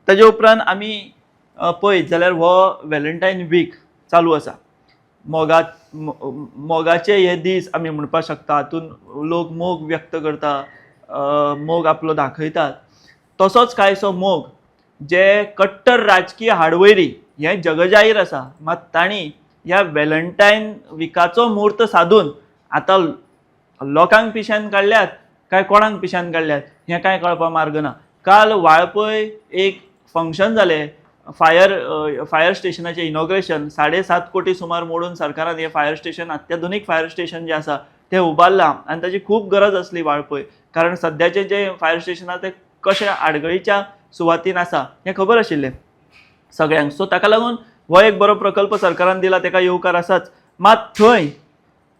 ताजे उपरांत आमी पळयत जाल्यार हो व्हॅलेंटायन वीक चालू आसा. मोगाचे हे दीस आमी म्हणपाक शकता. हातून लोक मोग व्यक्त करता, मोग आपलो दाखयतात. तसोच कांयसो मोग जे कट्टर राजकीय हाडवैरी हे जगजाहीर आसा, मात तांणी ह्या व्हॅलेंटायन विकाचो मुहूर्त साधून आतां लोकांक पिश्यान काडल्यात काय कोणाक पिश्यान काडल्यात हें कांय कळपाक मार्ग ना. काल वाळपय एक फंक्शन जालें, फायर स्टेशनाचें इनॉग्रेशन. 7.5 कोटी सुमार मोडून सरकारान हें फायर स्टेशन, अत्याधुनीक फायर स्टेशन जें आसा तें उबारलां आनी ताची खूब गरज आसली वाळपय. कारण सद्याचें जें फायर स्टेशन आसा तें कशें आडगळीच्या सुवातीन आसा हें खबर आशिल्लें सगळ्यांक. सो ताका लागून हो एक बरो प्रकल्प सरकारान दिला, ताका येवकार आसाच. मात थंय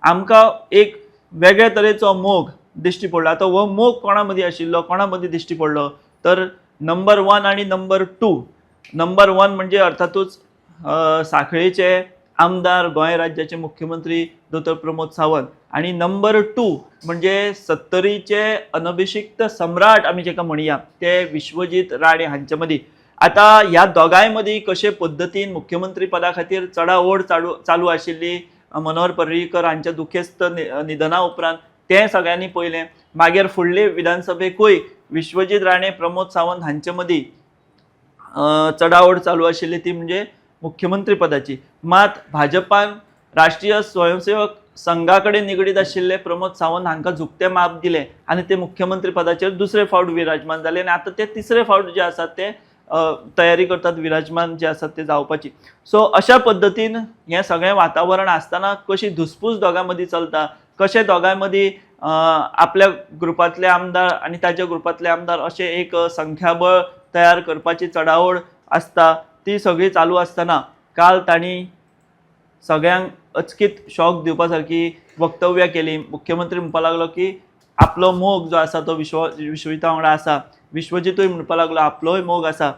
आमकां एक वेगळे तरेचो मोग दिश्टी पडलो. आतां हो मोग कोणा मदीं आशिल्लो, कोणा मदीं दिश्टी पडलो तर नंबर 1 आनी नंबर 2. नंबर 1 म्हणजे अर्थातूच सांखळेचे आमदार, गोंय राज्याचे मुख्यमंत्री दोतोर प्रमोद सावंत. आणि नंबर 2 म्हणजे 70चे अनभिषिक्त सम्राट आमी जेका म्हणया ते विश्वजीत राणे हांचे मदीं. आतां ह्या दोगांय मदीं कशे पद्दतीन मुख्यमंत्री पदा खातीर चडाओड चालू आशिल्ली मनोहर पर्रीकर हांच्या दुखेस्त निधना उपरांत तें सगळ्यांनी पळयलें. मागीर फुडले विधानसभेकूय विश्वजीत राणे, प्रमोद सावंत हांचे मदीं चडाओड चालू आशिल्ली ती म्हणजे मुख्यमंत्री पदाची. मात भाजपान राष्ट्रीय स्वयंसेवक संघा कडेन निगडीत आशिल्ले प्रमोद सावंत हांकां झुकतें माप दिलें आनी ते मुख्यमंत्री पदाचेर दुसरे फावट विराजमान जाले आनी आतां ते तिसरे फावट जे आसात ते तयारी करतात विराजमान जे आसात ते जावपाची. सो अशा पद्दतीन हें सगळें वातावरण आसतना कशी धुसपूस दोगां मदीं चलता, कशे दोगां मदीं आपल्या ग्रुपांतले आमदार आनी ताच्या ग्रुपांतले आमदार अशें एक संख्याबळ तयार करपाची चडाओड आसता, ती सगळी चालू आसतना काल तांणी सगळ्यांक अचकीत शॉक दिवपा सारकी वक्तव्यां केली. मुख्यमंत्री म्हणपाक लागलो की आपलो मोग जो आसा तो विश्वजिता वांगडा आसा. विश्वजितूय म्हणपाक लागलो आपलोय मोग आसा.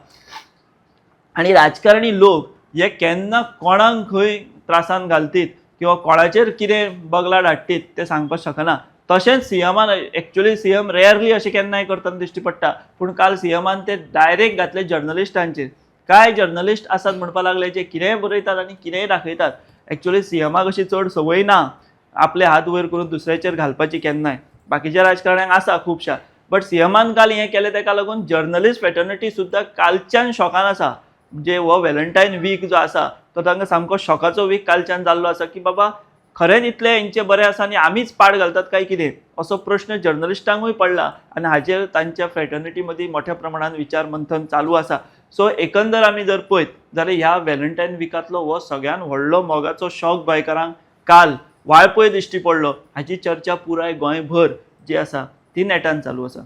आनी राजकारणी लोक हे केन्ना कोणाक खंय त्रासान घालतीत किंवा कोणाचेर कितें बगलाड हाडटीत तें सांगपाक शकना. तशेंच सीएमान एक्चुअली सीएम रेअरली अशें केन्नाय करतना दिश्टी पडटा, पूण काल सीएमान ते डायरेक्ट घातले जर्नलिस्टांचेर. कांय जर्नलिस्ट आसात म्हणपाक लागले जे कितेंय बरयतात आनी कितेंय दाखयतात. एक्चुअली सीएमाक अशी चड संवय ना आपले हात वयर करून दुसऱ्याचेर घालपाची केन्नाय. बाकीच्या राजकारण्यांक आसा खुबशा, बट सीएमान काल हें केलें ताका लागून जर्नलिस्ट फॅटर्निटी सुद्दां कालच्यान शॉकान आसा. म्हणजे हो व्हॅलेंटायन वीक जो आसा तो तांकां सामको शॉकाचो वीक कालच्यान जाल्लो आसा की बाबा खरेंच इतलें हेंचें बरें आसा आनी आमीच पाड घालतात काय कितें असो प्रश्न जर्नलिस्टांकूय पडला आनी हाचेर तांच्या फ्रॅटर्निटी मदीं मोठ्या प्रमाणात विचार मंथन चालू आसा. सो एकंदर आमी जर पळयत जाल्यार ह्या व्हॅलेंटायन विकांतलो हो सगळ्यान व्हडलो मोगाचो शॉक गोंयकारांक काल वाळपय दिश्टी पडलो. हाची चर्चा पुराय गोंयभर जी आसा ती नेटान चालू आसा.